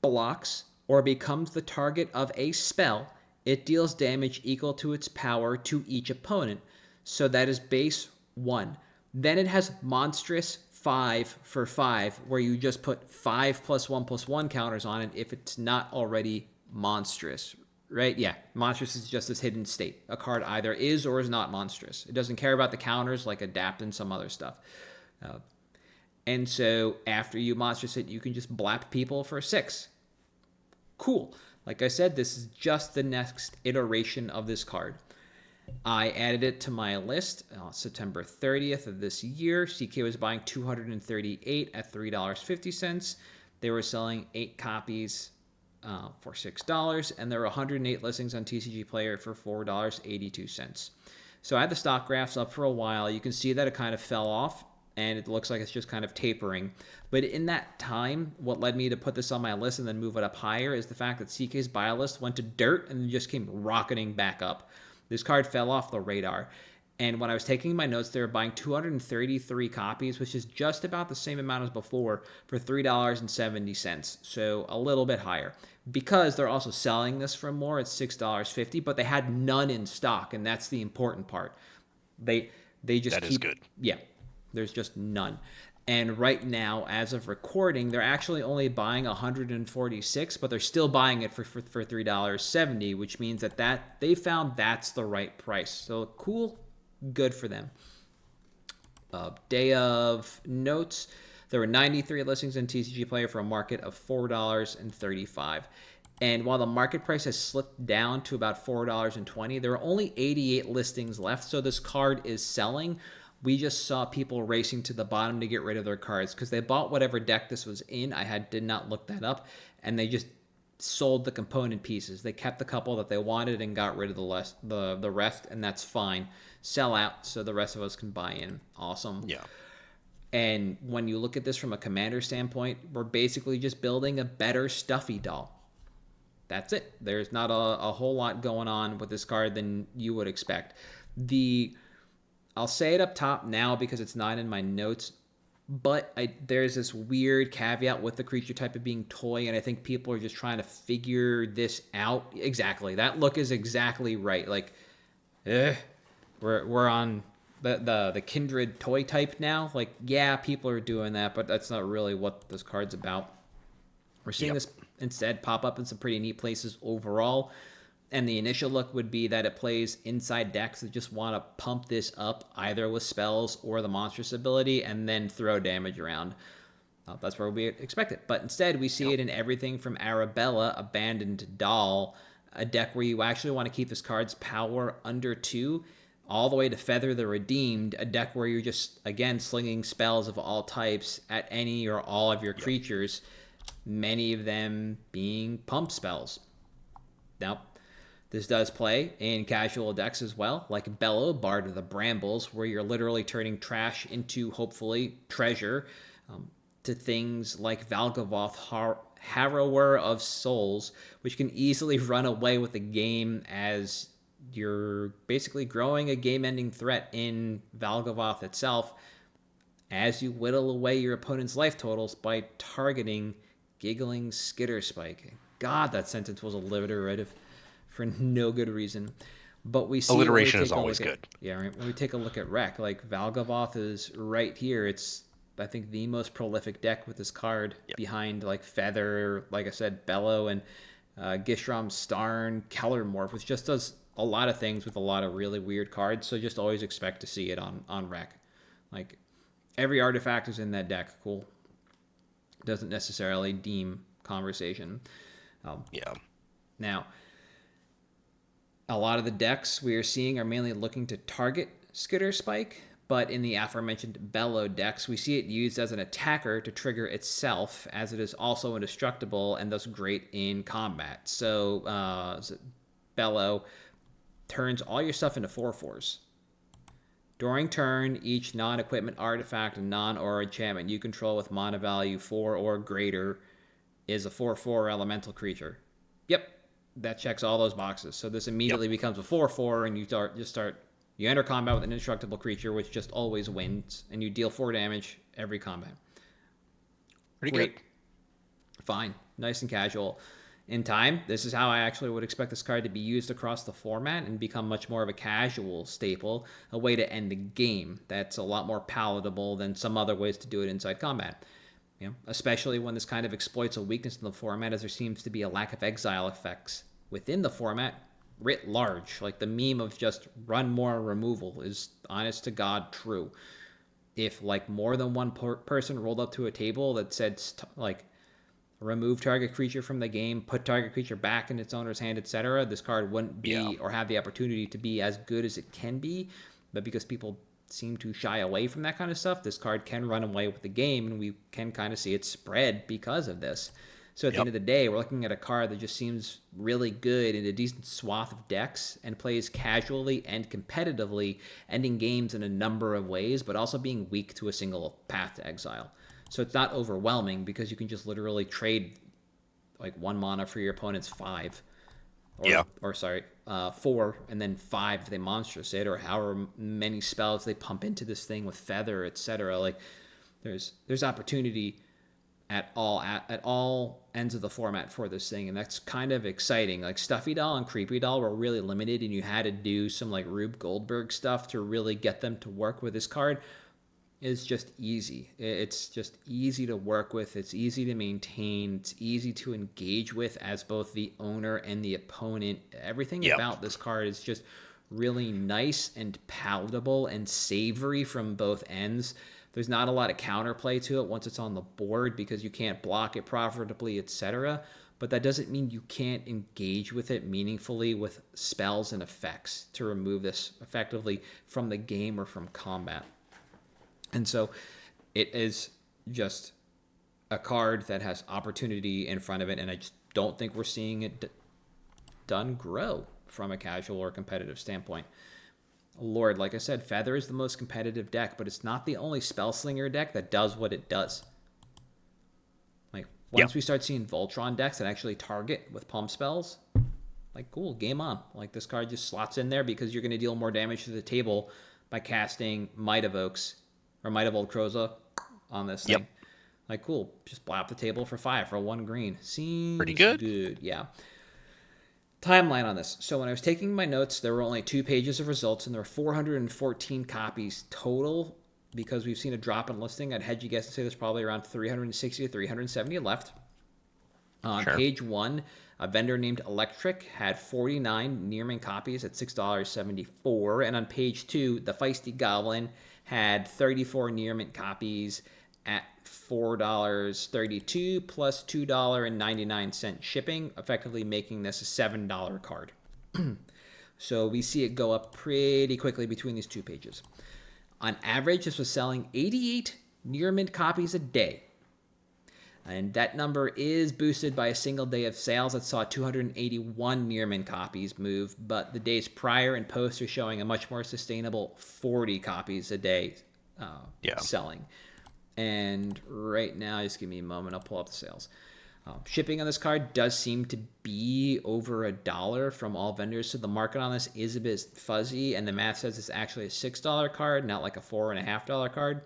blocks, or becomes the target of a spell, it deals damage equal to its power to each opponent. So that is base 1. Then it has monstrous 5 for 5, where you just put 5+1/+1 counters on it if it's not already monstrous, right? Yeah, monstrous is just this hidden state. A card either is or is not monstrous. It doesn't care about the counters like adapt and some other stuff. And so after you monstrous it, you can just blap people for 6. Cool. Like I said, this is just the next iteration of this card. I added it to my list September 30th of this year. CK was buying 238 at $3.50. They were selling 8 copies for $6, and there were 108 listings on TCG Player for $4.82. So I had the stock graphs up for a while. You can see that it kind of fell off, and it looks like it's just kind of tapering. But in that time, what led me to put this on my list and then move it up higher is the fact that CK's buy list went to dirt and just came rocketing back up. This card fell off the radar. And when I was taking my notes, they were buying 233 copies, which is just about the same amount as before, for $3.70. So a little bit higher. Because they're also selling this for more at $6.50, but they had none in stock, and that's the important part. They just is good. Yeah, there's just none. And right now, as of recording, they're actually only buying 146, but they're still buying it for $3.70, which means that they found that's the right price. So cool, good for them. Day of notes, there were 93 listings in TCG Player for a market of $4.35. And while the market price has slipped down to about $4.20, there are only 88 listings left, so this card is selling. We just saw people racing to the bottom to get rid of their cards because they bought whatever deck this was in. Did not look that up, and they just sold the component pieces. They kept the couple that they wanted and got rid of the rest, and that's fine. Sell out so the rest of us can buy in. Awesome. Yeah. And when you look at this from a commander standpoint, we're basically just building a better Stuffy Doll. That's it. There's not a whole lot going on with this card than you would expect. I'll say it up top now because it's not in my notes, but there's this weird caveat with the creature type of being toy, and I think people are just trying to figure this out. Exactly. That look is exactly right. Like, we're on the kindred toy type now. Like, yeah, people are doing that, but that's not really what this card's about. We're seeing this instead pop up in some pretty neat places overall. And the initial look would be that it plays inside decks that just want to pump this up either with spells or the monstrous ability and then throw damage around. That's where we expect it. But instead, we see it in everything from Arabella, Abandoned Doll, a deck where you actually want to keep this card's power under 2, all the way to Feather the Redeemed, a deck where you're just, again, slinging spells of all types at any or all of your creatures, many of them being pump spells. Now, This does play in casual decks as well, like Bellow, Bard of the Brambles, where you're literally turning trash into, hopefully, treasure, to things like Valgavoth, Harrower of Souls, which can easily run away with the game as you're basically growing a game-ending threat in Valgavoth itself as you whittle away your opponent's life totals by targeting Giggling Skitterspike. God, that sentence was alliterative for no good reason. But we see alliteration is always good. Yeah, right. When we take a look at Rec, like Valgavoth is right here. It's, I think, the most prolific deck with this card behind like Feather, like I said, Bellow, and Gishram, Starn, Kellermorph, which just does a lot of things with a lot of really weird cards. So just always expect to see it on Rec. Like every artifact is in that deck. Cool. Doesn't necessarily deem conversation. Now, a lot of the decks we are seeing are mainly looking to target Skitterspike, but in the aforementioned Bellow decks, we see it used as an attacker to trigger itself, as it is also indestructible and thus great in combat. So Bellow turns all your stuff into 4/4s. During turn, each non-equipment artifact and non-aura enchantment you control with mana value 4 or greater is a 4/4 elemental creature. Yep, that checks all those boxes. So this immediately becomes a 4/4, and you enter combat with an indestructible creature, which just always wins, and you deal 4 damage every combat. Pretty good. Fine, nice and casual. In time, this is how I actually would expect this card to be used across the format and become much more of a casual staple, a way to end the game. That's a lot more palatable than some other ways to do it inside combat. Especially when this kind of exploits a weakness in the format, as there seems to be a lack of exile effects within the format writ large. Like the meme of just run more removal is honest to God true. If like more than one person rolled up to a table that said like remove target creature from the game, put target creature back in its owner's hand, etc., this card wouldn't be or have the opportunity to be as good as it can be. But because people seem to shy away from that kind of stuff, this card can run away with the game, and we can kind of see it spread because of this. So at the end of the day, we're looking at a card that just seems really good in a decent swath of decks and plays casually and competitively, ending games in a number of ways, but also being weak to a single path to exile. So it's not overwhelming because you can just literally trade like 1 mana for your opponent's 5. Or 4, and then 5 if they monstrous it, or however many spells they pump into this thing with Feather, etc. Like there's opportunity at all ends of the format for this thing, and that's kind of exciting. Like Stuffy Doll and Creepy Doll were really limited, and you had to do some like Rube Goldberg stuff to really get them to work with this card. Is just easy. It's just easy to work with. It's easy to maintain. It's easy to engage with as both the owner and the opponent. Everything about this card is just really nice and palatable and savory from both ends. There's not a lot of counterplay to it once it's on the board because you can't block it profitably, etc. But that doesn't mean you can't engage with it meaningfully with spells and effects to remove this effectively from the game or from combat. And so it is just a card that has opportunity in front of it, and I just don't think we're seeing it done grow from a casual or competitive standpoint. Lord, like I said, Feather is the most competitive deck, but it's not the only Spellslinger deck that does what it does. Like, once we start seeing Voltron decks that actually target with pump spells, like, cool, game on. Like, this card just slots in there because you're going to deal more damage to the table by casting Might of Oaks or Might of Old Kroza on this thing. Like, cool. Just blap the table for 5 for 1 green. Seems pretty good. Yeah. Timeline on this. So when I was taking my notes, there were only 2 pages of results, and there were 414 copies total. Because we've seen a drop in listing, I'd hedge you guess and say there's probably around 360 to 370 left. On page 1, a vendor named Electric had 49 near-mint copies at $6.74. And on page 2, the Feisty Goblin had 34 near-mint copies at $4.32 plus $2.99 shipping, effectively making this a $7 card. So we see it go up pretty quickly between these 2 pages. On average, this was selling 88 near-mint copies a day. And that number is boosted by a single day of sales that saw 281 near mint copies move, but the days prior and post are showing a much more sustainable 40 copies a day selling. And right now, just give me a moment, I'll pull up the sales. Shipping on this card does seem to be over $1 from all vendors, so the market on this is a bit fuzzy, and the math says it's actually a $6 card, not like a $4.50 card.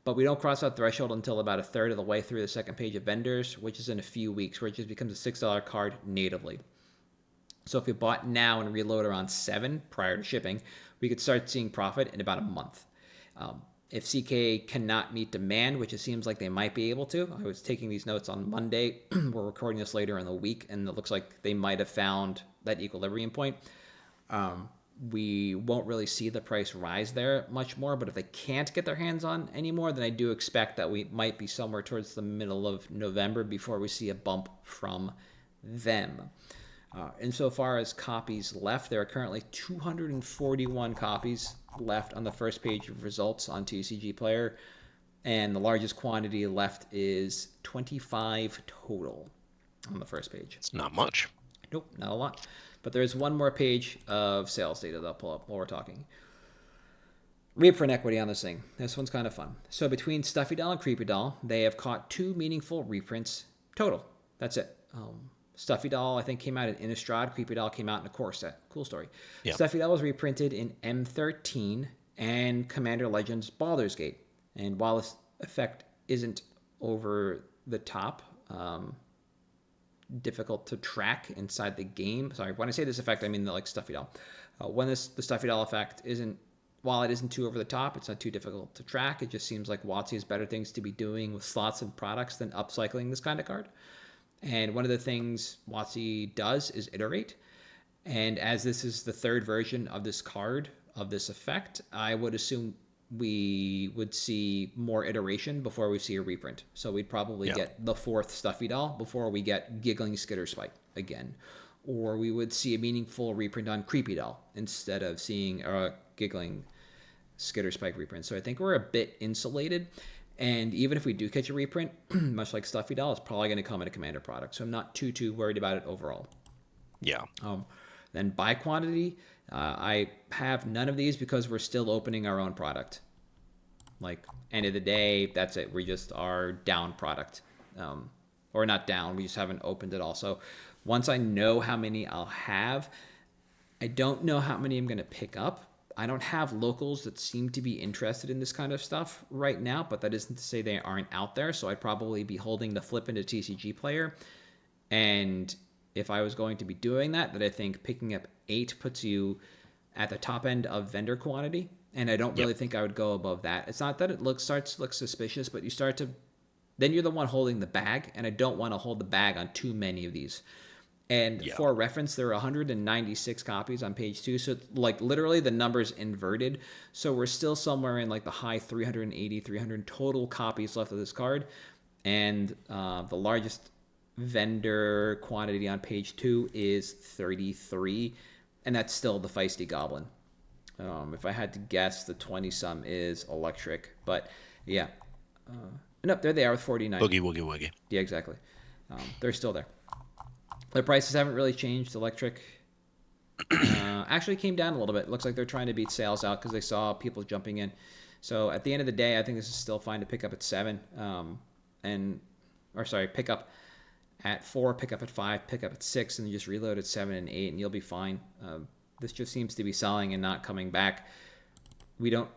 But we don't cross that threshold until about a third of the way through the second page of vendors, which is in a few weeks, where it just becomes a $6 card natively. So if you bought now and reload around 7 prior to shipping, we could start seeing profit in about a month. If CK cannot meet demand, which it seems like they might be able to, I was taking these notes on Monday. We're recording this later in the week, and it looks like they might have found that equilibrium point. We won't really see the price rise there much more, but if they can't get their hands on any more, then I do expect that we might be somewhere towards the middle of November before we see a bump from them. Insofar as copies left, there are currently 241 copies left on the first page of results on TCG Player, and the largest quantity left is 25 total on the first page. It's not much. Nope, not a lot. But there is one more page of sales data that I'll pull up while we're talking. Reprint equity on this thing. This one's kind of fun. So between Stuffy Doll and Creepy Doll, they have caught 2 meaningful reprints total. That's it. Stuffy Doll, I think, came out in Innistrad. Creepy Doll came out in a core set. Cool story. Yep. Stuffy Doll was reprinted in M13 and Commander Legends Baldur's Gate. And while this effect isn't over the top, difficult to track inside the game. Sorry, when I say this effect, I mean like Stuffy Doll. The Stuffy Doll effect isn't, while it isn't too over the top, it's not too difficult to track. It just seems like WotC has better things to be doing with slots and products than upcycling this kind of card. And one of the things WotC does is iterate. And as this is the third version of this card, of this effect, I would assume we would see more iteration before we see a reprint. So we'd probably get the 4th Stuffy Doll before we get Giggling Skitter Spike again. Or we would see a meaningful reprint on Creepy Doll instead of seeing a Giggling Skitter Spike reprint. So I think we're a bit insulated. And even if we do catch a reprint, much like Stuffy Doll, it's probably going to come in a Commander product. So I'm not too worried about it overall. Yeah. Then by quantity, I have none of these because we're still opening our own product. Like, end of the day, that's it. We just are down product. Or not down, we just haven't opened it all. So once I know how many I'll have, I don't know how many I'm going to pick up. I don't have locals that seem to be interested in this kind of stuff right now, but that isn't to say they aren't out there. So I'd probably be holding the flip into TCG Player. And if I was going to be doing that I think picking up 8 puts you at the top end of vendor quantity. And I don't really think I would go above that. It's not that it starts to look suspicious, but then you're the one holding the bag, and I don't want to hold the bag on too many of these. And for reference, there are 196 copies on page 2, so like literally the number's inverted. So we're still somewhere in like the high 380, 300 total copies left of this card. And the largest vendor quantity on page 2 is 33, and that's still the Feisty Goblin. If I had to guess, the 20-some is electric. But, yeah. Nope, there they are with 49. Boogie, woogie, woogie. Yeah, exactly. They're still there. Their prices haven't really changed. Electric actually came down a little bit. Looks like they're trying to beat sales out because they saw people jumping in. So, at the end of the day, I think this is still fine to pick up at 7. Pick up at 4, pick up at 5, pick up at 6, and just reload at 7 and 8, and you'll be fine. This just seems to be selling and not coming back. We don't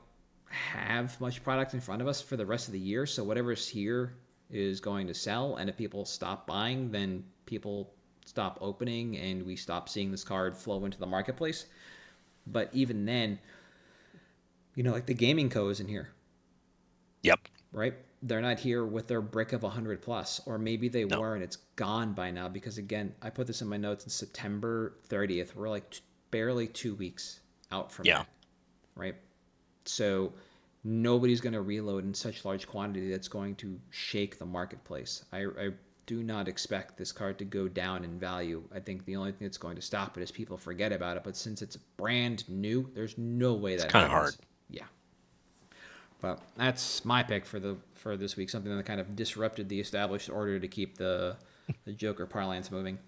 have much product in front of us for the rest of the year, so whatever's here is going to sell, and if people stop buying, then people stop opening, and we stop seeing this card flow into the marketplace. But even then, like the Gaming Co. isn't here. Yep. Right? They're not here with their brick of 100 plus, or maybe they were and it's gone by now, because again, I put this in my notes in September 30th. We're like barely 2 weeks out from that, right? So nobody's going to reload in such large quantity that's going to shake the marketplace. I do not expect this card to go down in value. I think the only thing that's going to stop it is people forget about it. But since it's brand new, there's no way that it's kind of hard. Yeah. But that's my pick for this week. Something that kind of disrupted the established order to keep the Joker parlance moving.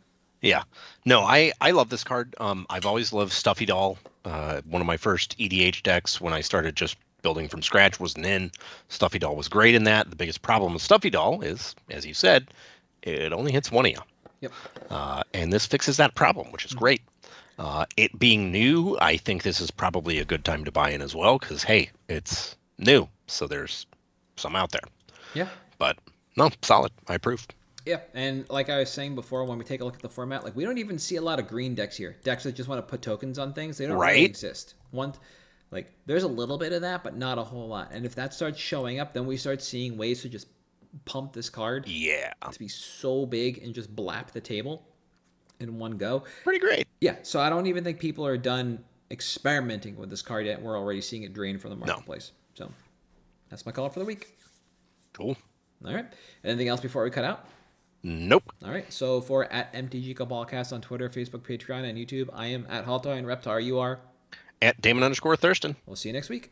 Yeah. No, I love this card. I've always loved Stuffy Doll. One of my first EDH decks when I started just building from scratch was Nin. Stuffy Doll was great in that. The biggest problem with Stuffy Doll is, as you said, it only hits one of you. Yep. And this fixes that problem, which is great. It being new, I think this is probably a good time to buy in as well because, hey, it's new. So there's some out there. Yeah. But no, solid. I approve. Yeah, and like I was saying before, when we take a look at the format, like we don't even see a lot of green decks here. Decks that just want to put tokens on things. They don't really exist. Like there's a little bit of that, but not a whole lot. And if that starts showing up, then we start seeing ways to just pump this card. Yeah. To be so big and just blap the table in one go. Pretty great. Yeah, so I don't even think people are done experimenting with this card yet. We're already seeing it drain from the marketplace. No. So that's my call for the week. Cool. All right. Anything else before we cut out? Nope. All right. So for at MtG Cabal Cast on Twitter, Facebook, Patreon, and YouTube, I am at Haltoy and Reptar. You are At Damon_Thurston. We'll see you next week.